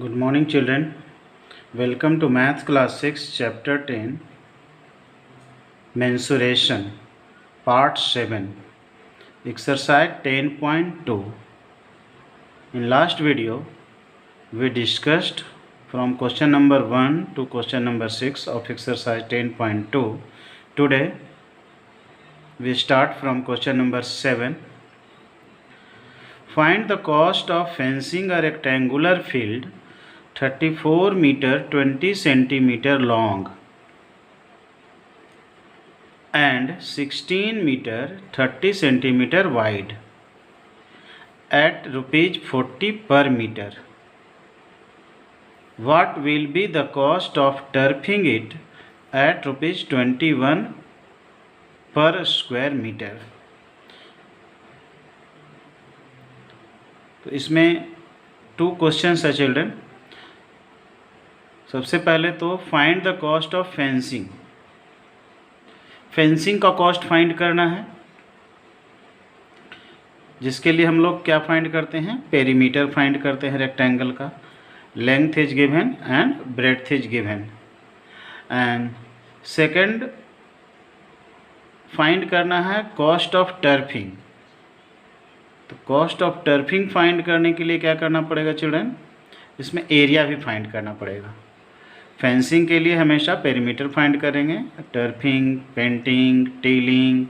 Good morning, children. Welcome to Math Class 6, Chapter 10, Mensuration, Part 7, Exercise 10.2. In last video, we discussed from question number 1 to question number 6 of exercise 10.2. Today, we start from question number 7. Find the cost of fencing a rectangular field 34 meter 20 centimeter long and 16 meter 30 centimeter wide at rupees 40 per meter. What will be the cost of turfing it at rupees 21 per square meter? तो इसमें 2 questions है children. सबसे पहले तो find the cost of fencing. Fencing का cost find करना है, जिसके लिए हम लोग क्या फाइंड करते हैं, पेरीमीटर फाइंड करते हैं रेक्टेंगल का. Length is given and breadth is given. And second find करना है कॉस्ट ऑफ टर्फिंग. तो कॉस्ट ऑफ टर्फिंग फाइंड करने के लिए क्या करना पड़ेगा चिल्ड्रन, इसमें एरिया भी फाइंड करना पड़ेगा. फेंसिंग के लिए हमेशा पेरीमीटर फाइंड करेंगे, टर्फिंग, पेंटिंग, टीलिंग,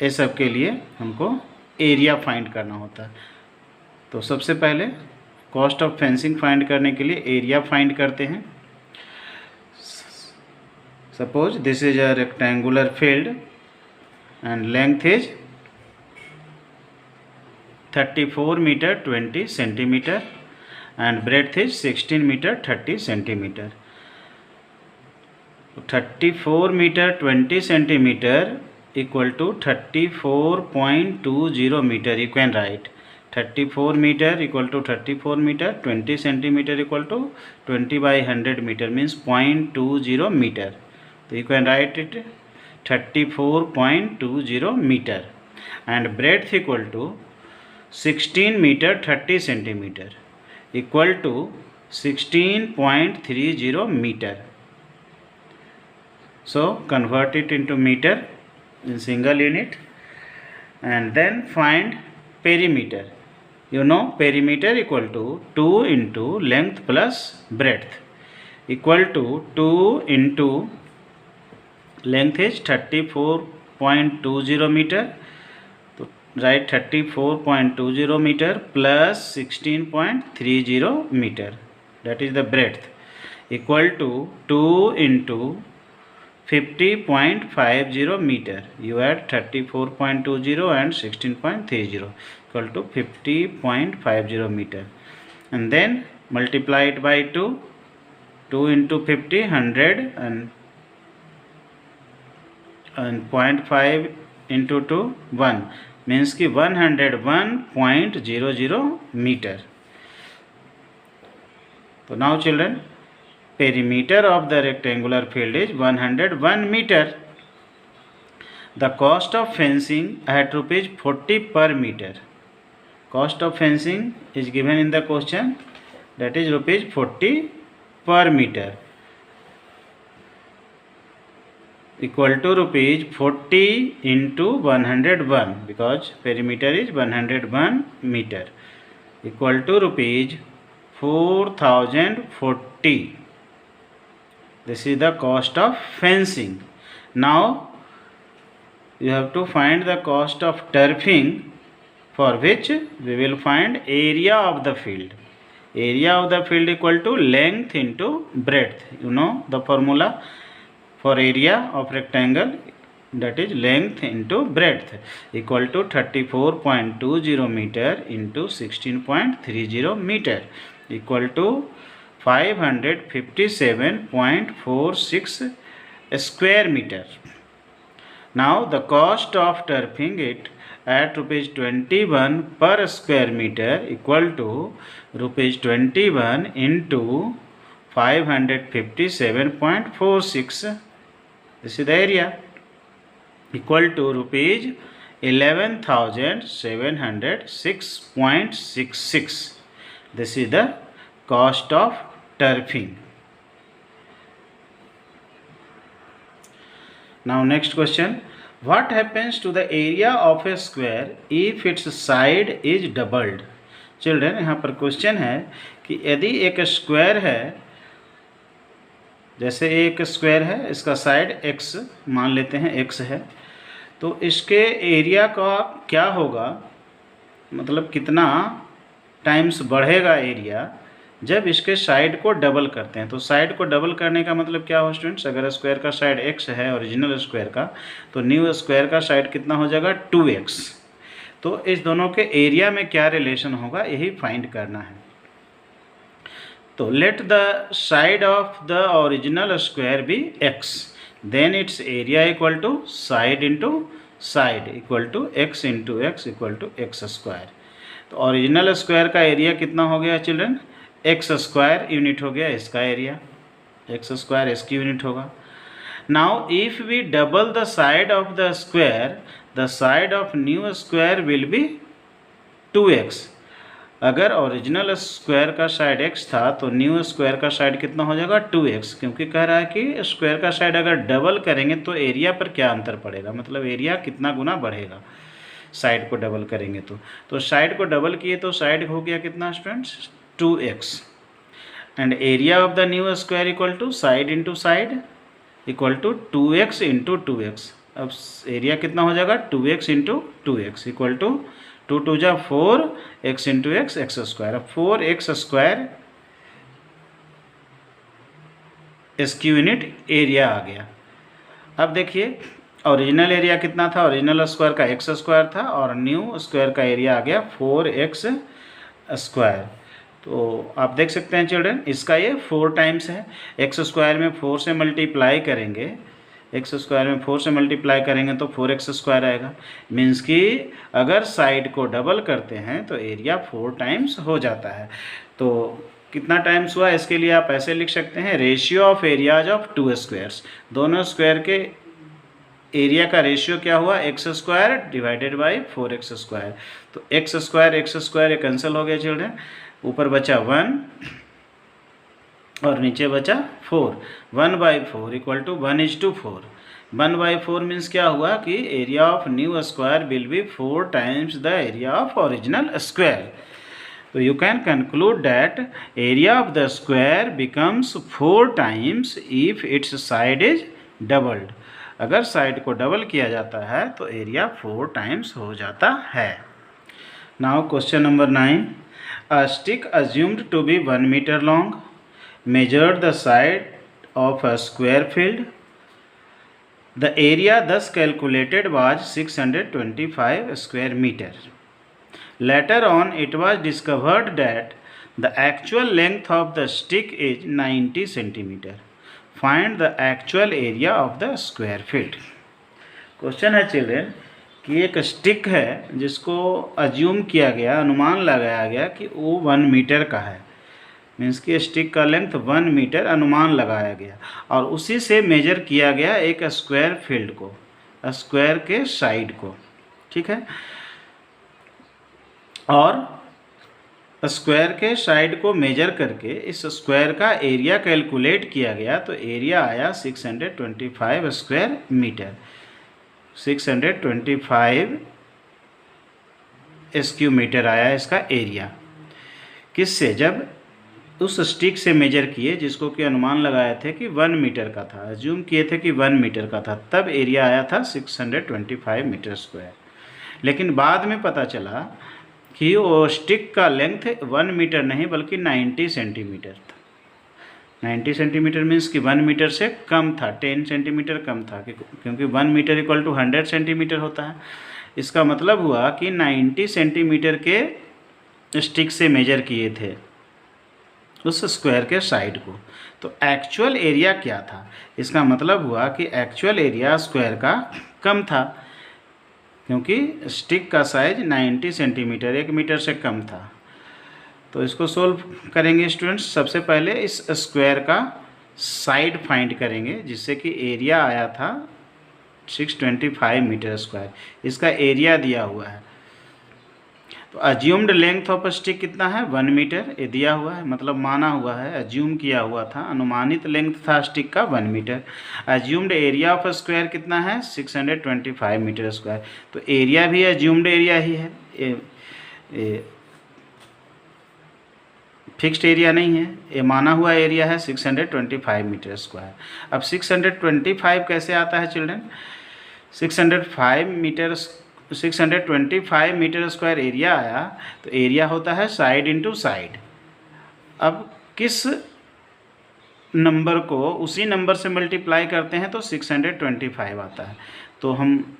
ये सब के लिए हमको एरिया फाइंड करना होता है. तो सबसे पहले कॉस्ट ऑफ फेंसिंग फाइंड करने के लिए एरिया फाइंड करते हैं. Suppose this is a rectangular field and length is 34 meter 20 centimeter and breadth is 16 meter 30 centimeter. 34 meter 20 centimeter equal to 34.20 meter. You can write 34 meter equal to 34 meter, 20 centimeter equal to 20 by 100 meter means 0.20 meter. So you can write it 34.20 meter and breadth equal to 16 meter 30 centimeter equal to 16.30 meter. So convert it into meter in single unit and then find perimeter. You know perimeter equal to 2 into length plus breadth equal to 2 into length is 34.20 meter. Write 34.20 meter plus 16.30 meter, that is the breadth, equal to 2 into 50.50 meter. You add 34.20 and 16.30 equal to 50.50 meter and then multiply it by 2. 2 into 50 100 and 0.5 into 2 1 means कि 101.00 meter. So now children, perimeter of the rectangular field is 101 meter. The cost of fencing at rupees 40 per meter. Cost of fencing is given in the question, that is rupees 40 per meter equal to rupees 40 into 101 because perimeter is 101 meter equal to rupees 4040. This is the cost of fencing. Now you have to find the cost of turfing, for which we will find area of the field. Area of the field equal to length into breadth. You know the formula for area of rectangle, that is length into breadth equal to 34.20 meter into 16.30 meter equal to 557.46 square meter. Now the cost of turfing it at rupees 21 per square meter equal to rupees 21 into 557.46. This is the area equal to rupees 11,706.66. This is the cost of turfing. Now next question, what happens to the area of a square if its side is doubled? Children, यहाँ पर question है कि यदि एक square है, जैसे एक square है, इसका साइड x मान लेते हैं x है, तो इसके एरिया का क्या होगा, मतलब कितना टाइम्स बढ़ेगा एरिया जब इसके साइड को डबल करते हैं। तो साइड को डबल करने का मतलब क्या हो स्टूडेंट्स, अगर स्क्वायर का साइड x है ओरिजिनल स्क्वायर का, तो न्यू स्क्वायर का साइड कितना हो जाएगा 2x। तो इस दोनों के एरिया में क्या रिलेशन होगा, यही फाइंड करना है। तो let the side of the original square be x, then its area equal to side into side equal to x into x equal to x square. तो ओरिजिनल स्क्वायर का area कितना हो गया चिल्ड्रन, एक्स स्क्वायर यूनिट हो गया इसका area, x square इसकी unit होगा। Now if we double the side of the square, the side of new square will be 2x। अगर ओरिजिनल स्क्वायर का साइड x था तो न्यू स्क्वायर का साइड कितना हो जाएगा 2x, क्योंकि कह रहा है कि स्क्वायर का साइड अगर डबल करेंगे तो एरिया पर क्या अंतर पड़ेगा, मतलब एरिया कितना गुना बढ़ेगा साइड को डबल करेंगे। तो साइड को डबल किए तो साइड हो गया कितना students 2x, and area of the new square equal to side into side equal to 2x into 2x। अब एरिया कितना हो जाएगा 2x into 2x equal to 2 2 जा 4 x into x x square. अब 4x स्क्वायर इसकी unit area आ गया। अब देखिए ओरिजिनल एरिया कितना था, ओरिजिनल स्क्वायर का एक्स स्क्वायर था और न्यू स्क्वायर का एरिया आ गया 4x स्क्वायर। तो आप देख सकते हैं चिल्ड्रन, इसका ये 4 टाइम्स है। एक्स स्क्वायर में 4 से मल्टीप्लाई करेंगे, एक्स स्क्वायर में 4 से मल्टीप्लाई करेंगे तो 4x स्क्वायर आएगा। मीन्स कि अगर साइड को डबल करते हैं तो एरिया 4 टाइम्स हो जाता है। तो कितना टाइम्स हुआ, इसके लिए आप ऐसे लिख सकते हैं, ratio of areas of 2 squares. दोनों स्क्वायर के एरिया का रेशियो क्या हुआ, x square divided by 4x square. तो एक्स स्क्वायर कैंसिल हो गया चिल्ड्रन, ऊपर बचा 1 और नीचे बचा 4। 1/4 इक्वल टू 1:4। 1/4 मीन्स क्या हुआ कि area of new square will be 4 times the area of original square. तो you can conclude that area of the square becomes 4 times if its side is doubled. अगर साइड को double किया जाता है तो एरिया 4 टाइम्स हो जाता है। Now question number 9, a stick assumed to be 1 meter long measured the side of a square field. The area thus calculated was 625 square meter. Later on it was discovered that the actual length of the stick is 90 centimeter. Find the actual area of the square field. Question है children कि एक stick है जिसको assume किया गया, अनुमान लगाया गया कि वो 1 मीटर का है। मीन्स कि स्टिक का लेंथ 1 मीटर अनुमान लगाया गया और उसी से मेजर किया गया एक स्क्वायर फील्ड को, स्क्वायर के साइड को, ठीक है। और स्क्वायर के साइड को मेजर करके इस स्क्वायर का एरिया कैलकुलेट किया गया, तो एरिया आया 625 स्क्वायर मीटर। 625 स्क्वायर मीटर आया इसका एरिया। किससे, जब उस स्टिक से मेजर किए जिसको कि अनुमान लगाए थे कि 1 मीटर का था, अज्यूम किए थे कि 1 मीटर का था, तब एरिया आया था 625 मीटर स्क्वायर। लेकिन बाद में पता चला कि वो स्टिक का लेंथ 1 मीटर नहीं बल्कि 90 सेंटीमीटर था। 90 सेंटीमीटर मीन्स कि 1 मीटर से कम था, 10 सेंटीमीटर कम था, क्योंकि 1 मीटर इक्वल टू 100 सेंटीमीटर होता है। इसका मतलब हुआ कि 90 सेंटीमीटर के स्टिक से मेजर किए थे उस स्क्वायर के साइड को। तो एक्चुअल एरिया क्या था, इसका मतलब हुआ कि एक्चुअल एरिया स्क्वायर का कम था, क्योंकि स्टिक का साइज 90 सेंटीमीटर 1 मीटर से कम था। तो इसको सोल्व करेंगे स्टूडेंट्स। सबसे पहले इस स्क्वायर का साइड फाइंड करेंगे, जिससे कि एरिया आया था 625 मीटर स्क्वायर। इसका एरिया दिया हुआ है। तो अज्यूम्ड लेंथ ऑफ स्टिक कितना है 1 मीटर, ये दिया हुआ है, मतलब माना हुआ है, अज्यूम किया हुआ था, अनुमानित लेंथ था स्टिक का 1 metre. Assumed area of square कितना है 625 मीटर स्क्वायर, तो एरिया भी अज्यूम्ड एरिया ही है, फिक्स्ड एरिया नहीं है, ये माना हुआ एरिया है 625 मीटर स्क्वायर। अब 625 कैसे आता है चिल्ड्रन, 625 मीटर स्क्वायर एरिया आया, तो एरिया होता है साइड इंटू साइड। अब किस नंबर को उसी नंबर से मल्टीप्लाई करते हैं तो 625 आता है। तो हम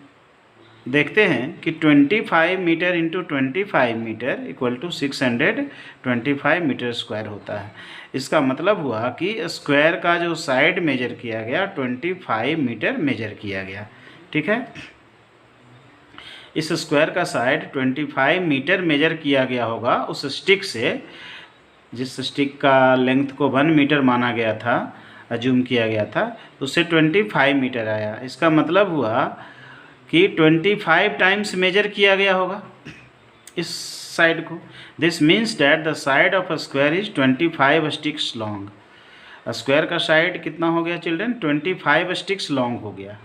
देखते हैं कि 25 metre into 25 metre equal to 625 metre square होता है। इसका मतलब हुआ कि स्क्वायर का जो साइड मेजर किया गया 25 मीटर मेजर किया गया। ठीक है, इस स्क्वायर का साइड 25 मीटर मेजर किया गया होगा उस स्टिक से, जिस स्टिक का लेंथ को 1 मीटर माना गया था, अज्यूम किया गया था, उससे 25 मीटर आया। इसका मतलब हुआ कि 25 टाइम्स मेजर किया गया होगा इस साइड को। This means that the side of a square is 25 sticks long. Square का साइड कितना हो गया चिल्ड्रन 25 स्टिक्स लॉन्ग हो गया।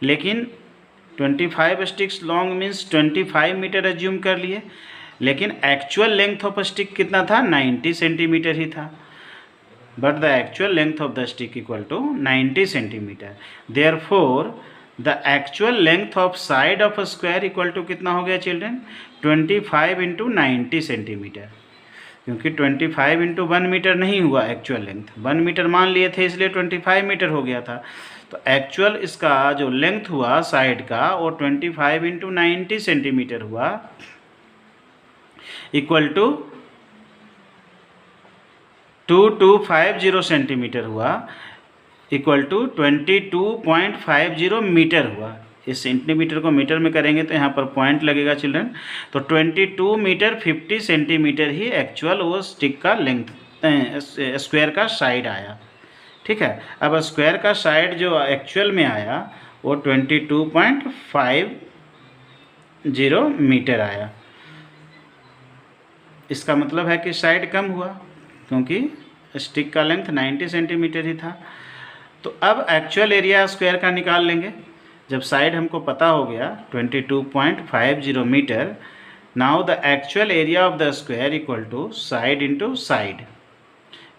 लेकिन 25 sticks long means 25 metre assume कर लिए, लेकिन एक्चुअल लेंथ ऑफ स्टिक कितना था 90 सेंटीमीटर ही था। But the actual length of the stick equal to 90 centimetre. Therefore the actual length of side of square equal to कितना हो गया चिल्ड्रन 25 इंटू 90 सेंटीमीटर, क्योंकि 25 इंटू 1 मीटर नहीं हुआ एक्चुअल लेंथ, 1 मीटर मान लिए थे इसलिए 25 मीटर हो गया था। तो एक्चुअल इसका जो लेंथ हुआ साइड का वो 25 इंटू 90 सेंटीमीटर हुआ, इक्वल टू 2250 सेंटीमीटर हुआ, इक्वल टू 22.50 मीटर हुआ। इस सेंटीमीटर को मीटर में करेंगे तो यहाँ पर पॉइंट लगेगा चिल्ड्रन। तो 22 मीटर 50 सेंटीमीटर ही एक्चुअल वो स्टिक का लेंथ स्क्वायर का साइड आया। ठीक है, अब स्क्वायर का साइड जो एक्चुअल में आया वो 22.50 मीटर आया। इसका मतलब है कि साइड कम हुआ क्योंकि स्टिक का लेंथ 90 सेंटीमीटर ही था। तो अब एक्चुअल एरिया स्क्वायर का निकाल लेंगे। जब साइड हमको पता हो गया 22.50 metre, now the actual area of the square equal to side into side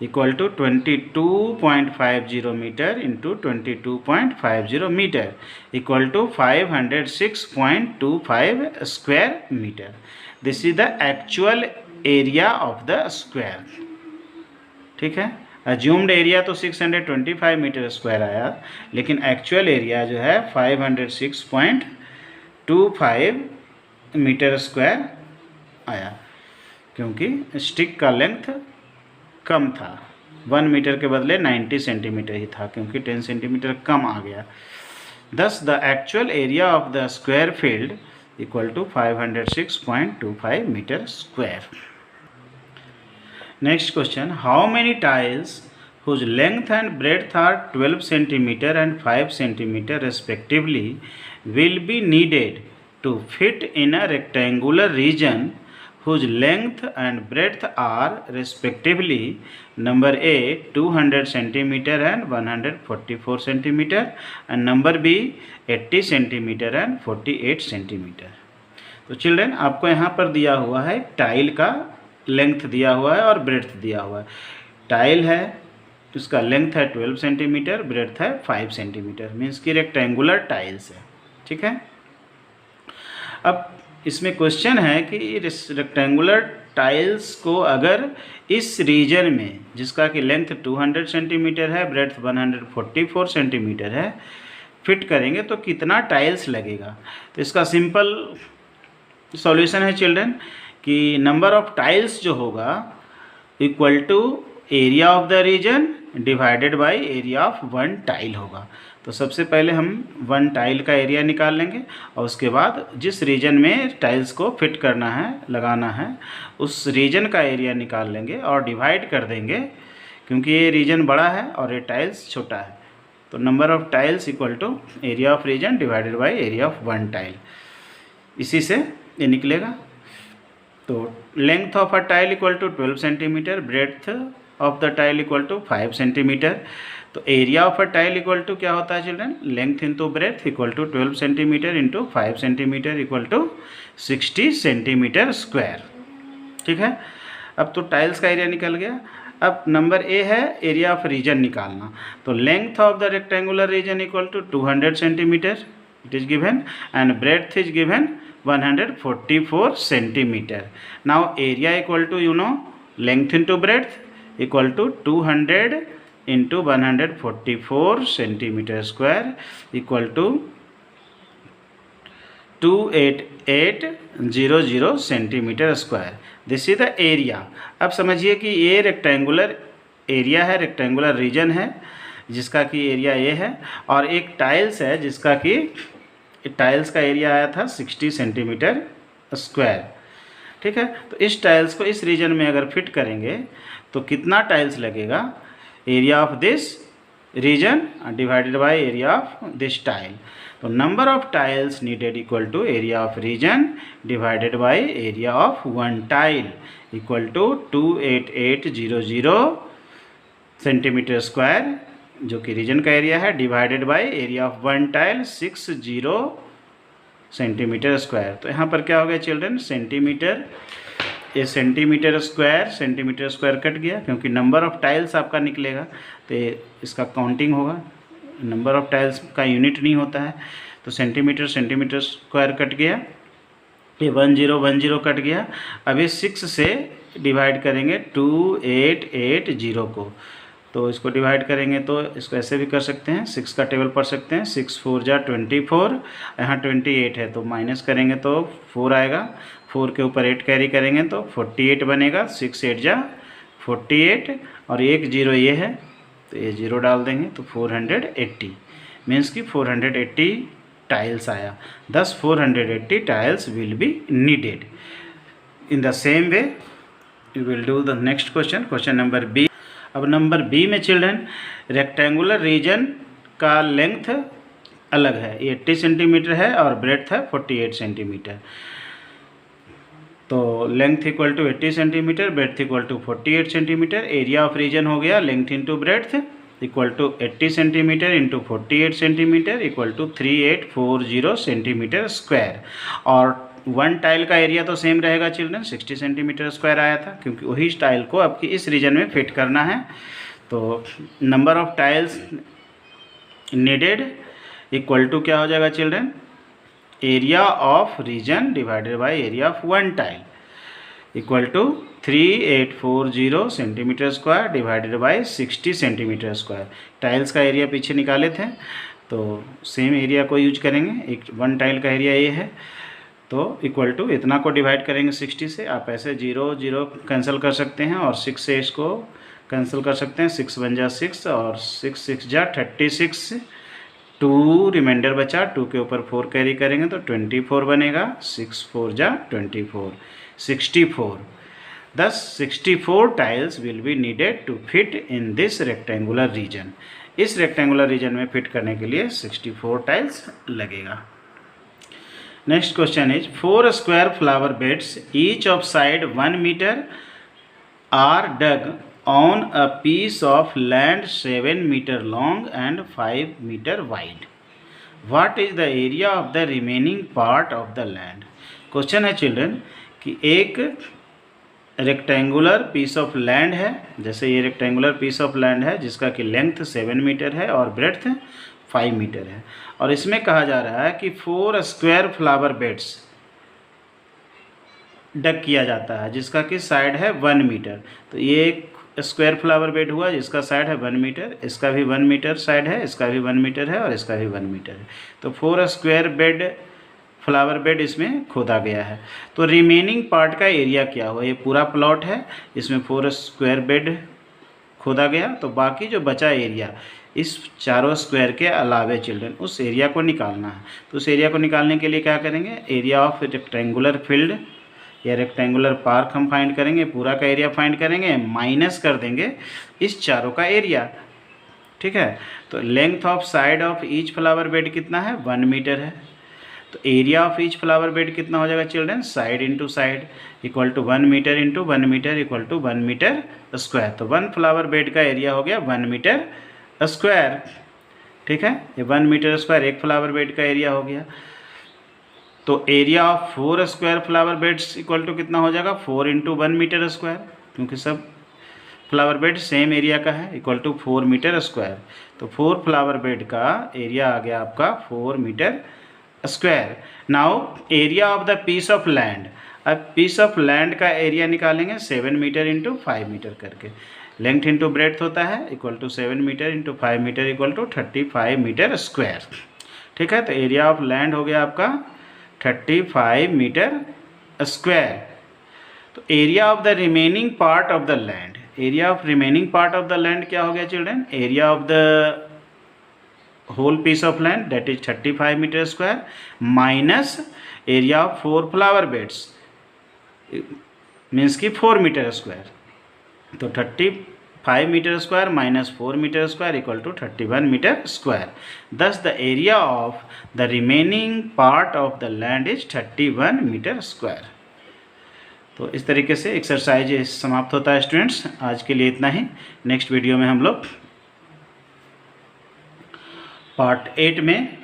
equal to 22.50 metre into 22.50 metre equal to 506.25 square metre. This is the actual area of the square. ठीक है, assumed area तो 625 metre square आया, लेकिन actual area जो है 506.25 metre square आया, क्योंकि stick का लेंथ कम था, 1 मीटर के बदले 90 सेंटीमीटर ही था, क्योंकि 10 सेंटीमीटर कम आ गया। Thus the actual area of the square field equal to 506.25 meter square. Next question, how many tiles whose length and breadth are 12 centimeter and 5 centimeter respectively will be needed to fit in a rectangular region whose length and breadth are respectively number A 200 centimeter and 144 centimeter and number B 80 centimeter and 48 centimeter. तो children आपको यहाँ पर दिया हुआ है tile का length दिया हुआ है और ब्रेड्थ दिया हुआ है। टाइल है उसका लेंथ है 12 सेंटीमीटर, ब्रेड्थ है 5 सेंटीमीटर, मीन्स की रेक्टेंगुलर टाइल्स है। ठीक है, अब इसमें क्वेश्चन है कि रेक्टेंगुलर टाइल्स को अगर इस रीजन में जिसका कि लेंथ 200 सेंटीमीटर है, ब्रेड्थ 144 सेंटीमीटर है, फिट करेंगे तो कितना टाइल्स लगेगा। तो इसका सिंपल सॉल्यूशन है चिल्ड्रन कि नंबर ऑफ टाइल्स जो होगा equal to area of the region divided by area of 1 tile होगा। तो सबसे पहले हम 1 टाइल का एरिया निकाल लेंगे और उसके बाद जिस रीजन में टाइल्स को फिट करना है, लगाना है, उस रीजन का एरिया निकाल लेंगे और डिवाइड कर देंगे, क्योंकि ये रीजन बड़ा है और ये टाइल्स छोटा है। तो number of tiles equal to area of region divided by area of 1 tile, इसी से ये निकलेगा। तो length of a tile equal to 12 centimetre, breadth of the tile equal to 5 centimetre. तो area of a tile equal to क्या होता है children, length into breadth equal to 12 centimetre into 5 centimetre equal to 60 centimetre square. ठीक है, अब तो tiles का area निकल गया। अब नंबर ए है एरिया ऑफ रीजन निकालना। तो length of the rectangular region equal to 200 centimetre it is given and breadth is given 144 centimetre. Now area equal to you know length into breadth equal to 200 into 144 centimetre square equal to 28800 centimetre square. This is the area. अब समझिए कि ये rectangular area है, rectangular region है जिसका कि area ये है, और एक टाइल्स है जिसका कि टाइल्स का एरिया आया था 60 सेंटीमीटर स्क्वायर। ठीक है, तो इस टाइल्स को इस रीजन में अगर फिट करेंगे तो कितना टाइल्स लगेगा, area of this region divided by area of this tile. तो number of tiles needed equal to area of region divided by area of one tile equal to 28800 centimetre square जो कि region का area है, divided by area of one tile 60 centimetre square. तो यहाँ पर क्या हो गया चिल्ड्रन, सेंटीमीटर, ये सेंटीमीटर स्क्वायर कट गया क्योंकि नंबर ऑफ टाइल्स आपका निकलेगा तो इसका काउंटिंग होगा, नंबर ऑफ टाइल्स का यूनिट नहीं होता है। तो सेंटीमीटर स्क्वायर कट गया, ये 1010 कट गया। अभी 6 से डिवाइड करेंगे 2880 को, तो इसको डिवाइड करेंगे तो इसको ऐसे भी कर सकते हैं, 6 का टेबल पढ़ सकते हैं, 6 4 जा 24, यहाँ 28 है तो माइनस करेंगे तो 4 आएगा, 4 के ऊपर 8 कैरी करेंगे तो 48 बनेगा, 6 8 जा 48 और 1 0 ये है तो ये 0 डाल देंगे तो 480 मीन्स कि 480 टाइल्स आया। thus 480 tiles will be needed. In the same way you will do the next question, question number B. अब नंबर बी में चिल्ड्रन रेक्टेंगुलर रीजन का लेंथ अलग है, ये 80 सेंटीमीटर है और ब्रेड्थ है 48 सेंटीमीटर। तो length equal to 80 centimetre, breadth equal to 48 centimetre. Area of region हो गया length into breadth equal to 80 centimetre into 48 centimetre equal to 3840 centimetre square. और वन टाइल का एरिया तो सेम रहेगा चिल्ड्रन, 60 सेंटीमीटर स्क्वायर आया था क्योंकि वही टाइल को आपकी इस रीजन में फिट करना है। तो number of tiles needed equal to क्या हो जाएगा children, area of region divided by area of one tile equal to 3840 centimetre square divided by 60 centimetre square. Tiles का एरिया पीछे निकाले थे तो सेम एरिया को यूज करेंगे, एक वन टाइल का एरिया ये है तो इक्वल टू इतना को डिवाइड करेंगे 60 से। आप ऐसे 0 0 कैंसिल कर सकते हैं और 6 से इसको कैंसिल कर सकते हैं, 6 बन जा 6 और 6 6 जा 36, 2 रिमाइंडर बचा, 2 के ऊपर 4 कैरी करेंगे तो 24 बनेगा, 6 4 जा 24, 64। Thus 64 tiles will be needed to fit in this rectangular region. इस रेक्टेंगुलर रीजन में फिट करने के लिए 64 टाइल्स लगेगा। Next question is 4 square flower beds each of side 1 metre are dug on a piece of land 7 meter long and 5 meter wide. What is the area of the remaining part of the land? Question है children कि एक rectangular piece of land है, जैसे ये rectangular piece of land है जिसका कि length 7 metre है और ब्रेड्थ 5 मीटर है, और इसमें कहा जा रहा है कि 4 स्क्वायर फ्लावर बेड्स डग किया जाता है जिसका कि साइड है 1 मीटर। तो ये एक स्क्वायर फ्लावर बेड हुआ जिसका साइड है 1 मीटर, इसका भी 1 मीटर साइड है, इसका भी 1 मीटर है और इसका भी 1 मीटर है। तो 4 स्क्वायर बेड फ्लावर बेड इसमें खोदा गया है। तो रिमेनिंग पार्ट का एरिया क्या हुआ, ये पूरा प्लॉट है, इसमें 4 स्क्वायर बेड खोदा गया, तो बाकी जो बचा एरिया इस चारों स्क्वायर के अलावे चिल्ड्रन उस एरिया को निकालना है। तो उस एरिया को निकालने के लिए क्या करेंगे, एरिया ऑफ रेक्टेंगुलर फील्ड या रेक्टेंगुलर पार्क हम फाइंड करेंगे, पूरा का एरिया फाइंड करेंगे, माइनस कर देंगे इस चारों का एरिया। ठीक है, तो length of side of each flower bed कितना है, 1 मीटर है। तो area of each flower bed कितना हो जाएगा children, side into side equal to 1 metre into 1 metre equal to 1 metre square. तो 1 फ्लावर बेड का एरिया हो गया 1 मीटर स्क्वायर। ठीक है, ये 1 मीटर स्क्वायर एक फ्लावर बेड का एरिया हो गया। तो area of 4 square flower beds equal to कितना हो जाएगा, 4 इंटू 1 मीटर स्क्वायर, क्योंकि सब फ्लावर बेड सेम एरिया का है, इक्वल टू 4 मीटर स्क्वायर। तो 4 फ्लावर बेड का एरिया आ गया आपका 4 metre square. Now area of the piece of land, अब पीस ऑफ लैंड का एरिया निकालेंगे 7 मीटर इंटू 5 मीटर करके, लेंथ इंटू ब्रेड्थ होता है equal to 7 metre into 5 metre equal to 35 metre square. ठीक है, तो एरिया ऑफ लैंड हो गया आपका 35 मीटर स्क्वायर। तो area of the remaining part of the land, area of remaining part of the land क्या हो गया children, area of the whole piece of land that is 35 metre square minus area of 4 flower beds means की 4 metre square. तो 35 metre square minus 4 metre square equal to 31 metre square. Thus the area of the remaining part of the land is 31 metre square. तो इस तरीके से exercise समाप्त होता है students. आज के लिए इतना ही। नेक्स्ट वीडियो में हम लोग पार्ट 8 में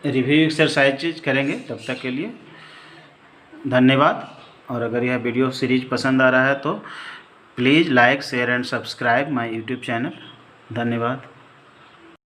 रिव्यू एक्सरसाइज करेंगे। तब तक के लिए धन्यवाद। और अगर यह वीडियो सीरीज पसंद आ रहा है तो please like share and subscribe my YouTube channel. धन्यवाद।